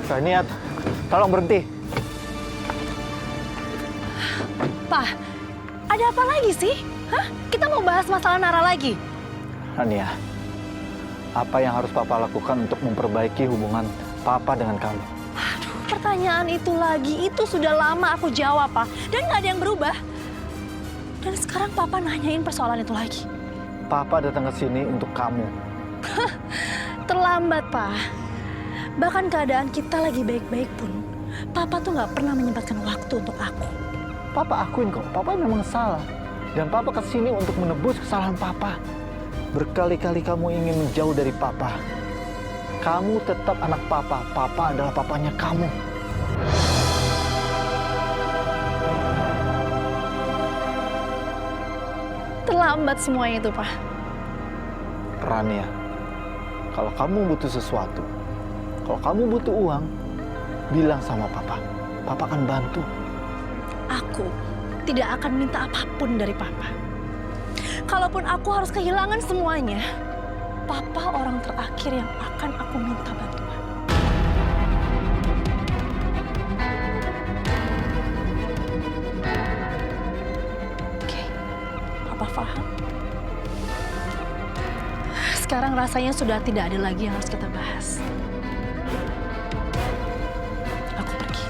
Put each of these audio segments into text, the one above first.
Rania, tolong berhenti. Pak, ada apa lagi sih? Hah? Kita mau bahas masalah Nara lagi? Rania, apa yang harus Papa lakukan untuk memperbaiki hubungan Papa dengan kamu? Aduh, pertanyaan itu lagi. Itu sudah lama aku jawab, Pak. Dan nggak ada yang berubah. Dan sekarang Papa nanyain persoalan itu lagi. Papa datang ke sini untuk kamu. Terlambat, Pak. Bahkan keadaan kita lagi baik-baik pun, Papa tuh nggak pernah menyempatkan waktu untuk aku. Papa akuin kok, Papa memang salah. Dan Papa kesini untuk menebus kesalahan Papa. Berkali-kali kamu ingin menjauh dari Papa. Kamu tetap anak Papa. Papa adalah papanya kamu. Terlambat semuanya itu, Pak. Rania, kalau kamu butuh sesuatu, kalau kamu butuh uang, bilang sama Papa. Papa akan bantu. Aku tidak akan minta apapun dari Papa. Kalaupun aku harus kehilangan semuanya, Papa orang terakhir yang akan aku minta bantuan. Oke, Papa paham. Sekarang rasanya sudah tidak ada lagi yang harus kita bahas. Aku pergi.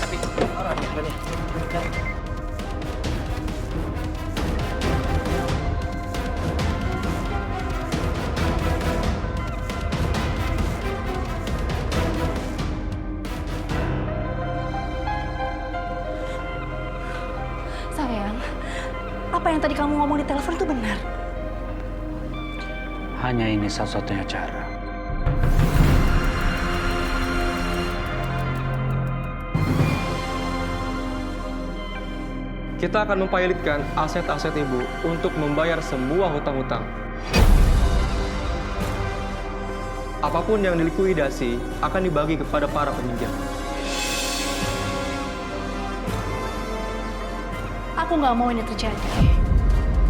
Tapi, Rania. Sayang, apa yang tadi kamu ngomong di telepon itu benar? Hanya ini satu-satunya cara. Kita akan mempilotkan aset-aset ibu untuk membayar semua hutang-hutang. Apapun yang dilikuidasi akan dibagi kepada para peminjam. Aku nggak mau ini terjadi.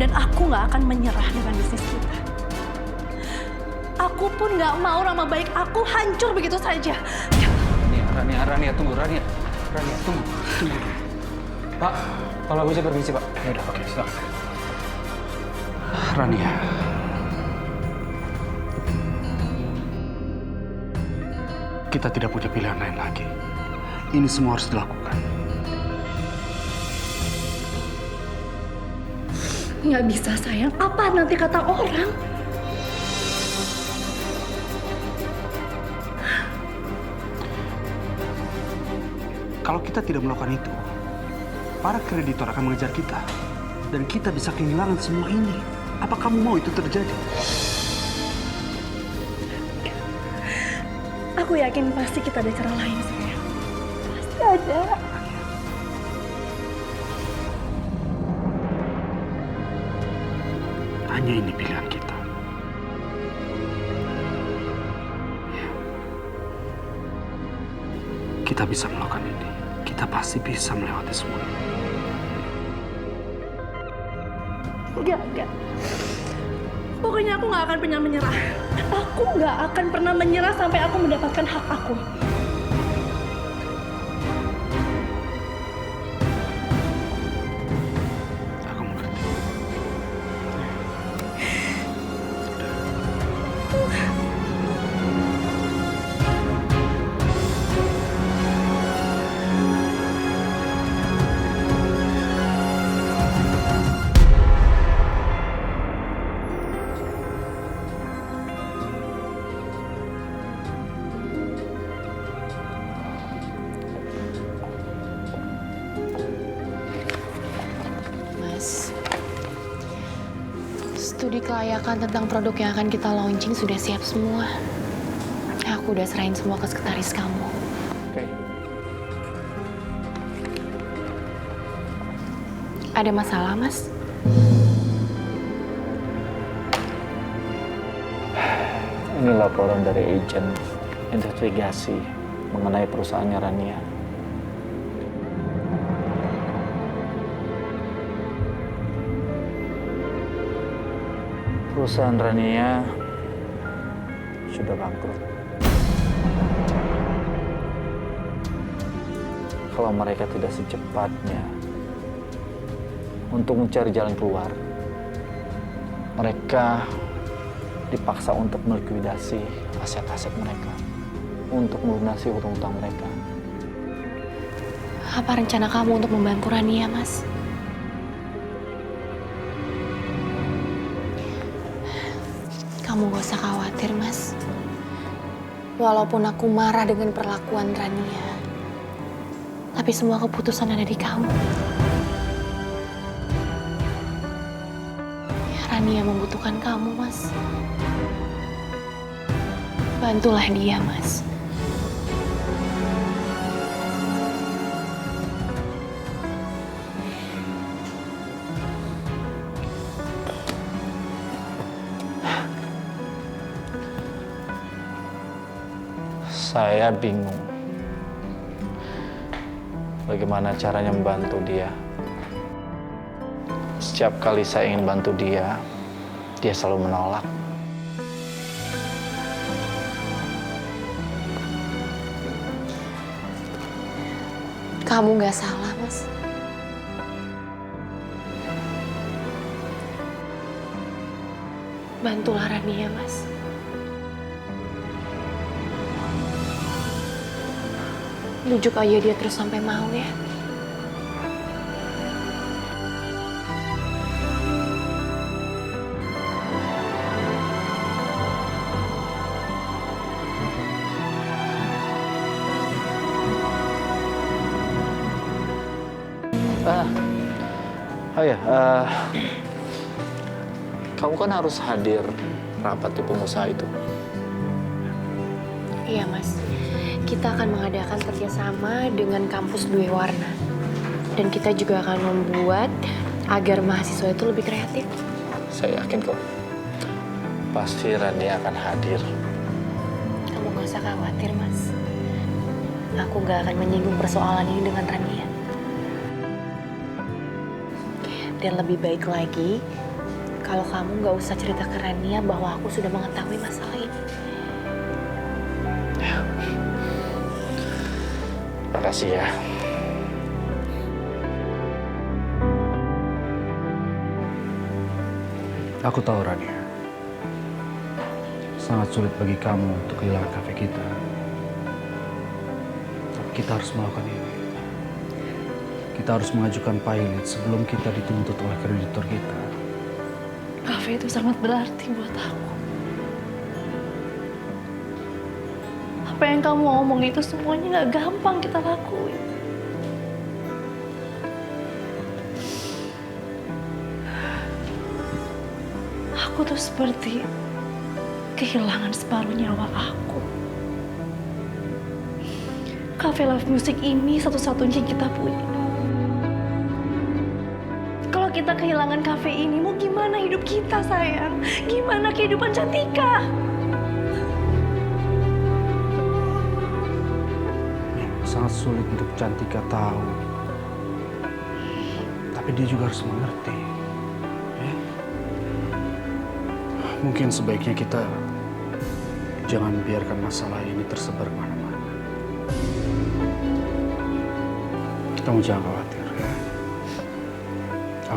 Dan aku nggak akan menyerah dengan bisnis kita. Aku pun nggak mau nama baik aku hancur begitu saja. Rania, tunggu, Rania, tunggu. Pak, kalau bisa permisi, Pak. Ya udah, oke, silakan. Rania, kita tidak punya pilihan lain lagi. Ini semua harus dilakukan. Nggak bisa, sayang. Apa nanti kata orang? Kalau kita tidak melakukan itu, para kreditor akan mengejar kita. Dan kita bisa kehilangan semua ini. Apa kamu mau itu terjadi? Aku yakin pasti kita ada cara lain, sayang. Pasti ada. Hanya ini pilihan kita. Ya. Kita bisa melakukan ini. Kita pasti bisa melewati semua ini. Enggak. Pokoknya aku nggak akan pernah menyerah. Aku nggak akan pernah menyerah sampai aku mendapatkan hak aku. Aku mengerti. Mas, studi kelayakan tentang produk yang akan kita launching sudah siap semua. Aku udah serahin semua ke sekretaris kamu. Oke. Ada masalah, Mas? Ini laporan dari agen investigasi mengenai perusahaannya Rania. Perusahaan Rania sudah bangkrut. kalau mereka tidak secepatnya untuk mencari jalan keluar. Mereka dipaksa untuk melikuidasi aset-aset mereka, untuk melunasi hutang-hutang mereka. Apa rencana kamu untuk membantu Rania, Mas? Kamu gak usah khawatir, Mas. Walaupun aku marah dengan perlakuan Rania, tapi semua keputusan ada di kamu. Rania membutuhkan kamu, Mas. Bantulah dia, Mas. Saya bingung bagaimana caranya membantu dia. Setiap kali saya ingin bantu dia, dia selalu menolak. Kamu gak salah, Mas. Bantulah Rania, Mas. Bujuk aja dia terus sampai mau ya. Kamu kan harus hadir rapat di pengusaha itu. Iya, Mas. Kita akan mengadakan kerjasama dengan kampus Dwi Warna. Dan kita juga akan membuat agar mahasiswa itu lebih kreatif. Saya yakin kok. Pasti Rania akan hadir. Kamu gak usah khawatir, Mas. Aku gak akan menyinggung persoalan ini dengan Rania. Dan lebih baik lagi, kalau kamu gak usah cerita ke Rania bahwa aku sudah mengetahui masalah ini. Makasih ya. Aku tahu, Rania. Sangat sulit bagi kamu untuk kehilangan kafe kita. Tapi kita harus melakukan ini. Kita harus mengajukan pilot sebelum kita dituntut oleh kreditor kita. Kafe itu sangat berarti buat aku. Apa yang kamu ngomong itu semuanya gak gampang kita lakuin. Aku tuh seperti kehilangan separuh nyawa aku. Cafe Live Music ini satu-satunya yang kita punya. Kalau kita kehilangan kafe ini, mau gimana hidup kita, sayang? Gimana kehidupan Cantika? Sangat sulit untuk Cantika tahu. Tapi dia juga harus mengerti. Ya? Mungkin sebaiknya kita jangan biarkan masalah ini tersebar kemana-mana. Kamu jangan khawatir ya.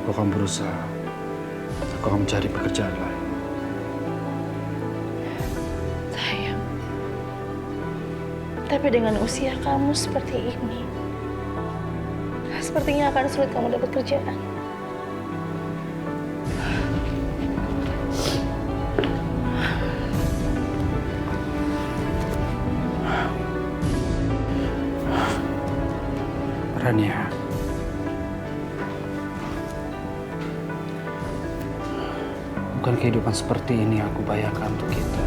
Aku akan berusaha. Aku akan mencari pekerjaan lain. Sayang. Tapi dengan usia kamu seperti ini, sepertinya akan sulit kamu dapat kerjaan. Rania, bukan kehidupan seperti ini aku bayangkan untuk kita.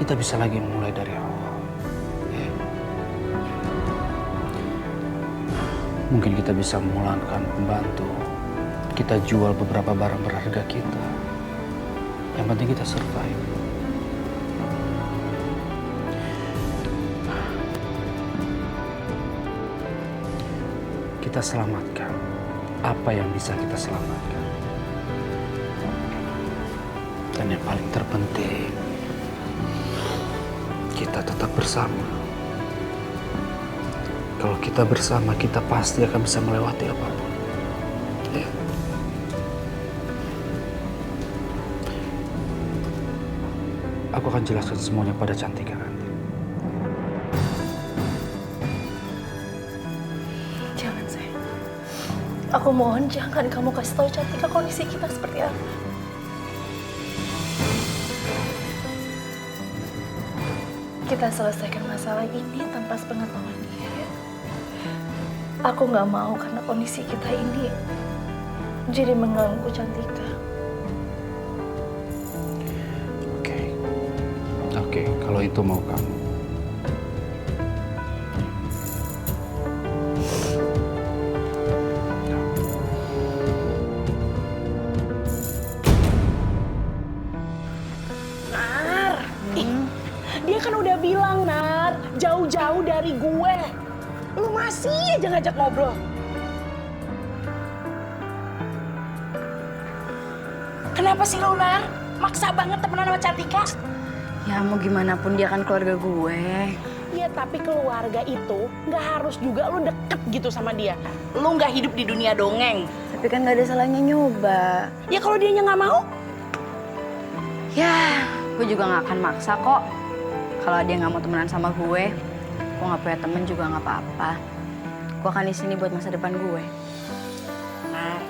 Kita bisa lagi mulai dari awal. Ya. Mungkin kita bisa memulangkan pembantu. Kita jual beberapa barang berharga kita. Yang penting kita survive. Kita selamatkan apa yang bisa kita selamatkan. Dan yang paling terpenting, kita tetap bersama. Kalau kita bersama, kita pasti akan bisa melewati apapun. Ya. Aku akan jelaskan semuanya pada Cantika nanti. Jangan, sayang. Aku mohon jangan kamu kasih tahu Cantika kondisi kita seperti apa. Kita selesaikan masalah ini tanpa sepengetahuan dia, ya. Aku nggak mau karena kondisi kita ini jadi mengganggu Cantika. Oke, kalau itu mau kamu. Nar, dia kan udah bilang, Nar, jauh-jauh dari gue. Lu masih aja ngajak ngobrol. Kenapa sih lu, Nar? Maksa banget temenan sama Cantika. Ya mau gimana pun dia kan keluarga gue. Iya, tapi keluarga itu nggak harus juga lu deket gitu sama dia. Lu nggak hidup di dunia dongeng. Tapi kan gak ada salahnya nyoba. Ya kalau dianya nggak mau, Ya, gue juga gak akan maksa kok. Kalau dia gak mau temenan sama gue gak punya temen juga gak apa-apa. Gue akan di sini buat masa depan gue. Nar,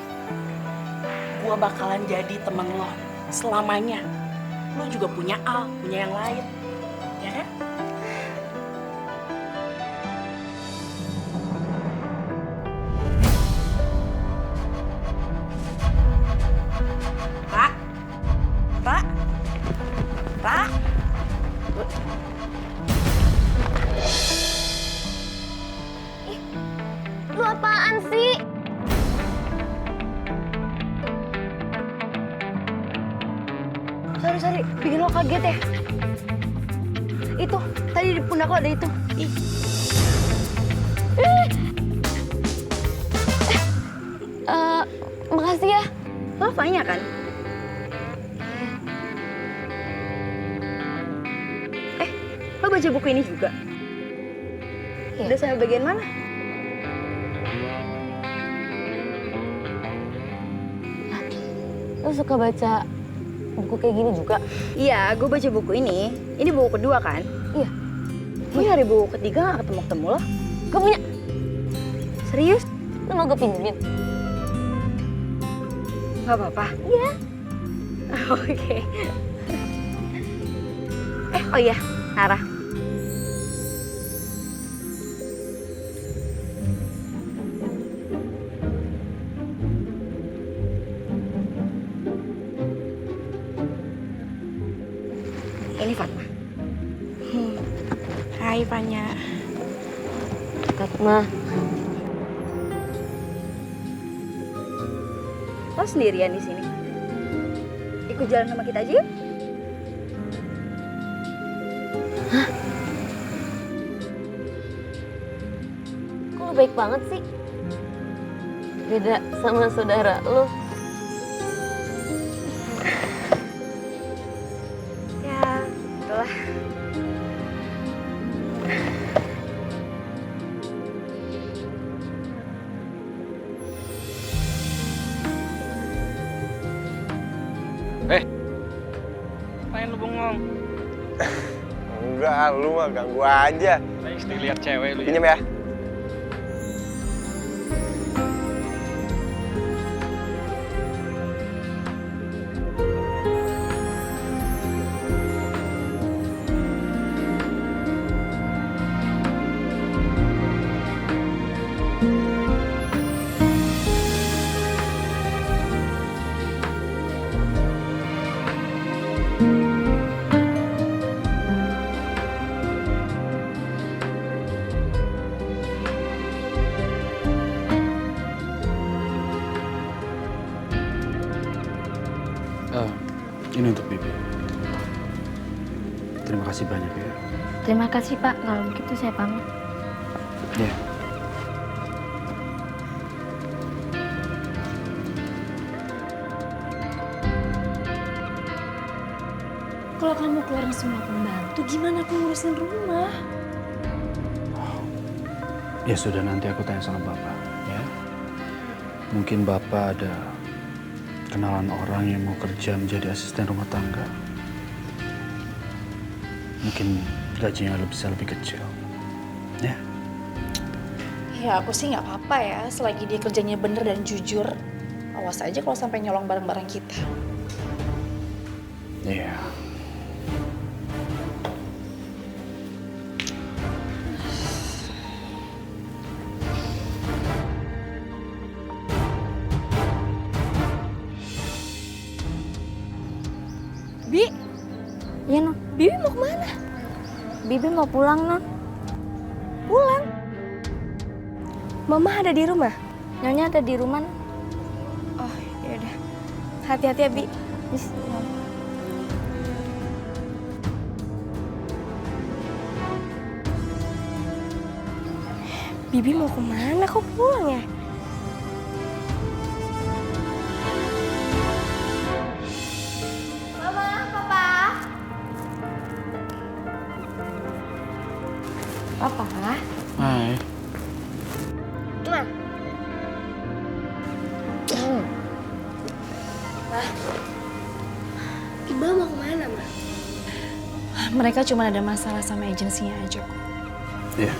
gue bakalan jadi temen lo selamanya. Lo juga punya Al, punya yang lain, ya kan? Ra, Ra, Ra. Lu apaan sih? Sorry, bikin lo kaget ya. Itu, tadi di pundak lo ada itu. Makasih ya. Lo Fanya kan? Lo baca buku ini juga? Iya. Udah sampai bagian mana? Lu suka baca buku kayak gini juga? Iya, gue baca buku ini. Ini buku kedua kan? Iya. Gue nyari buku ketiga gak ketemu-ketemu lo. Gue punya. Serius? Lu mau gue pinjemin? Gak apa-apa. Iya. Oke. Oh iya, Nara. Ini Fatma. Hai, Fanya. Fatma. Lo sendirian di sini. Ikut jalan sama kita aja yuk. Kok lu baik banget sih? Beda sama saudara lu. Ya, itulah. Main lu bengong. Enggak, lu mah ganggu aja. Baik, lihat cewek lu. Pinjam ya. Ini untuk Bibi. Terima kasih banyak ya. Terima kasih Pak. Kalau begitu saya pamit. Ya. Kalau kamu keluarin semua pembantu, gimana aku ngurusin rumah? Ya sudah, nanti aku tanya sama Bapak, ya. Mungkin Bapak ada kenalan orang yang mau kerja menjadi asisten rumah tangga. Mungkin gajinya bisa lebih kecil, ya. Ya aku sih nggak apa-apa ya, selagi dia kerjanya bener dan jujur. Awas aja kalau sampai nyolong barang-barang kita. Iya. Bi, iya non. Bibi mau kemana? Bibi mau pulang non. Pulang? Mama ada di rumah? Nyonya ada di rumah? Non? Oh ya udah. Hati-hati ya Bi. Bismillah. Bibi mau kemana? Kok pulang ya? Mama, Papa. Papa. Hai. Ma. Iqbal mau kemana, Ma? Mereka cuma ada masalah sama agensinya aja kok. Iya.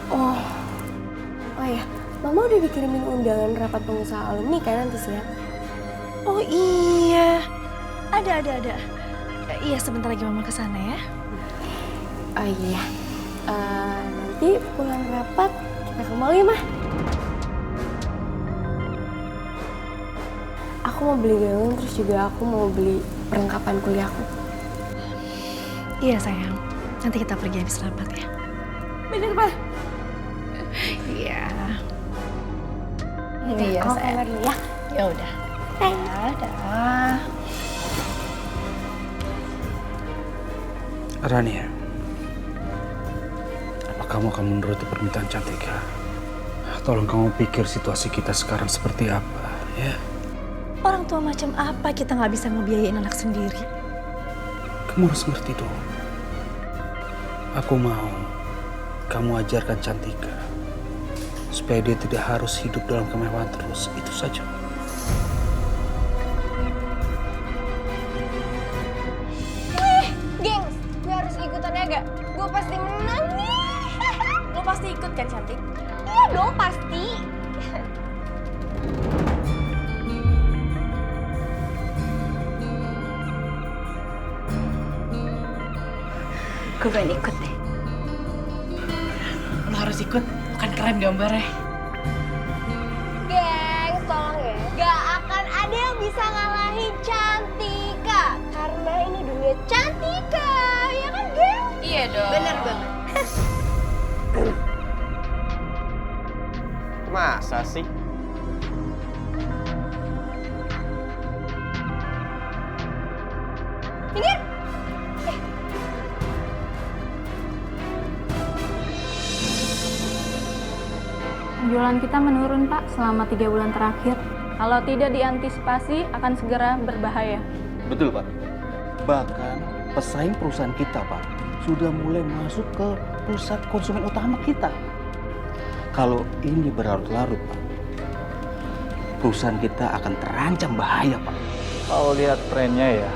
Oh ya, Mama udah dikirimin undangan rapat pengusaha alumni kan nanti siang? Oh iya, ada. Iya sebentar lagi mama kesana ya. Oh iya, nanti pulang rapat kita ke mall ya, Ma? Aku mau beli gaun, terus juga aku mau beli perlengkapan kuliahku. Iya sayang, nanti kita pergi habis rapat ya. Bener, Ma? Iya. Iya, Iya aku sayang. kamar dulu ya. Ya udah. Dadah. Rania, apa kamu akan menuruti permintaan Cantika? Tolong kamu pikir situasi kita sekarang seperti apa, ya? Orang tua macam apa kita nggak bisa ngebiayain anak sendiri? Kamu harus ngerti dong. Aku mau kamu ajarkan Cantika supaya dia tidak harus hidup dalam kemewahan terus. Itu saja. Gengs, gue harus ikutan ya gak? Gue pasti menang nih. Lo pasti ikut kan cantik? Iya dong, pasti. Gue pengen ikut deh. Lo harus ikut, kan keren gambarnya. Gengs, tolong ya. Gak akan ada yang bisa ngalahin Cantika. Karena ini dunia Cantika, ya kan, Geng? Iya dong. Bener banget. Masa sih? Minggir. Penjualan kita menurun, Pak, selama 3 bulan terakhir. Kalau tidak diantisipasi, akan segera berbahaya. Betul, Pak. Bahkan pesaing perusahaan kita, Pak, sudah mulai masuk ke pusat konsumen utama kita. Kalau ini berlarut-larut, Pak, perusahaan kita akan terancam bahaya, Pak. Kalau lihat trennya ya,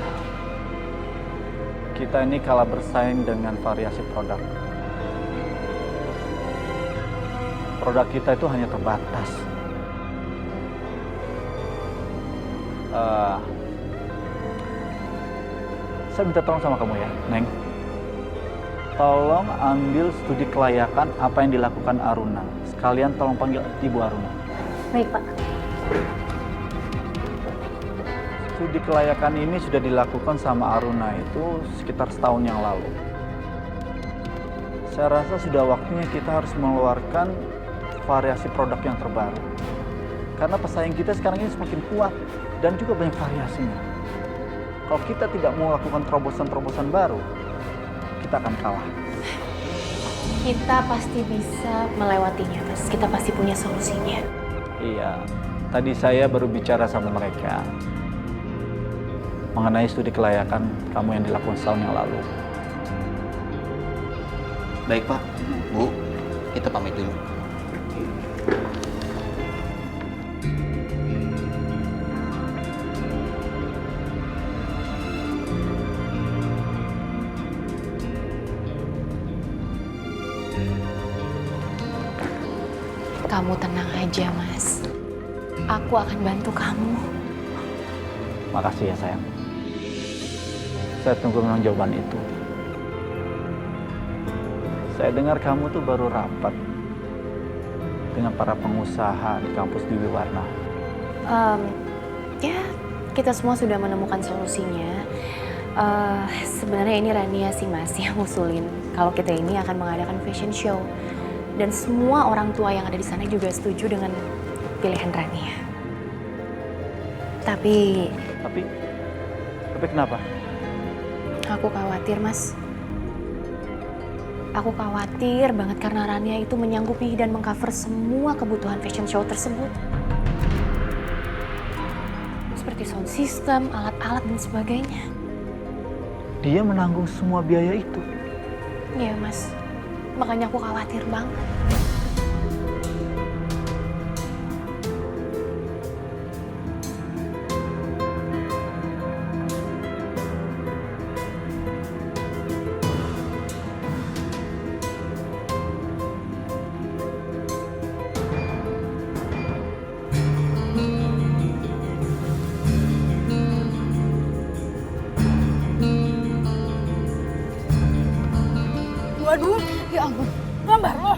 kita ini kalah bersaing dengan variasi produk. Produk kita itu hanya terbatas. Saya minta tolong sama kamu ya, Neng. Tolong ambil studi kelayakan apa yang dilakukan Aruna. Sekalian tolong panggil Ibu Aruna. Baik, Pak. Studi kelayakan ini sudah dilakukan sama Aruna itu sekitar setahun yang lalu. Saya rasa sudah waktunya kita harus mengeluarkan variasi produk yang terbaru. Karena pesaing kita sekarang ini semakin kuat dan juga banyak variasinya. Kalau kita tidak mau melakukan terobosan-terobosan baru, kita akan kalah. Kita pasti bisa melewatinya, Mas. Kita pasti punya solusinya. Iya, tadi saya baru bicara sama mereka. mengenai studi kelayakan kamu yang dilakukan setahun yang lalu. Baik Pak, Bu, kita pamit dulu. Kamu tenang aja, Mas. Aku akan bantu kamu. Makasih ya sayang. Saya tunggu memang jawaban itu. Saya dengar kamu tuh baru rapat dengan para pengusaha di kampus Dewi Warna. Ya, kita semua sudah menemukan solusinya. Sebenarnya ini Rania sih Mas yang ngusulin kalau kita ini akan mengadakan fashion show. Dan semua orang tua yang ada di sana juga setuju dengan pilihan Rania. Tapi kenapa? aku khawatir, Mas. Aku khawatir banget karena Rania itu menyanggupi dan mengcover semua kebutuhan fashion show tersebut. Seperti sound system, alat-alat, dan sebagainya. Dia menanggung semua biaya itu. Iya, Mas. Makanya aku khawatir banget. Waduh, Ya ampun, gambar lo.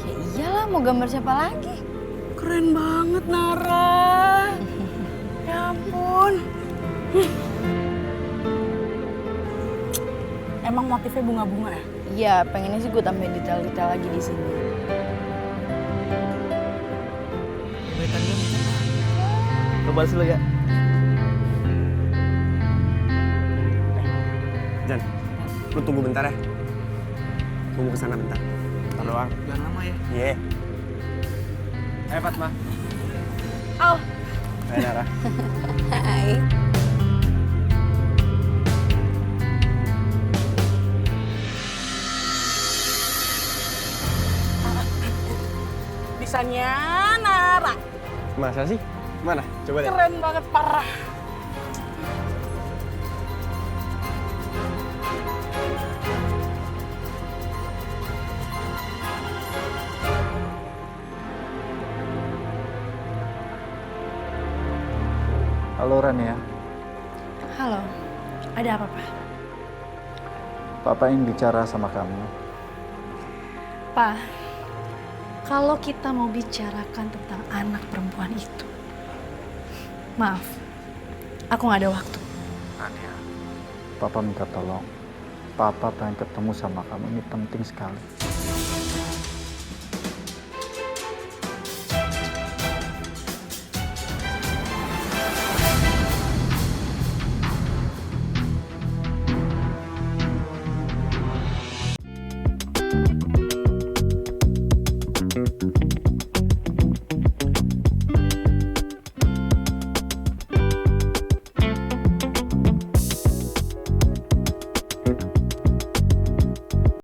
ya iyalah mau gambar siapa lagi? Keren banget, Nara. Ya ampun. Emang motifnya bunga-bunga ya? Iya, pengennya sih gue tambahin detail-detail lagi di sini. Coba dulu ya. Jan, lu tunggu bentar ya. Tunggu kesana bentar. Bentar doang. Jangan lama ya. Iya. Hai Fatma. Al, Hai Nara. Hai. bisanya Nara. Masa sih? Mana? Coba deh. Keren banget, parah. Halo Rania, Halo, ada apa, Pak? Papa ingin bicara sama kamu. Pak, kalau kita mau bicarakan tentang anak perempuan itu, maaf, aku nggak ada waktu. Rania, Papa minta tolong. Papa pengen ketemu sama kamu, ini penting sekali.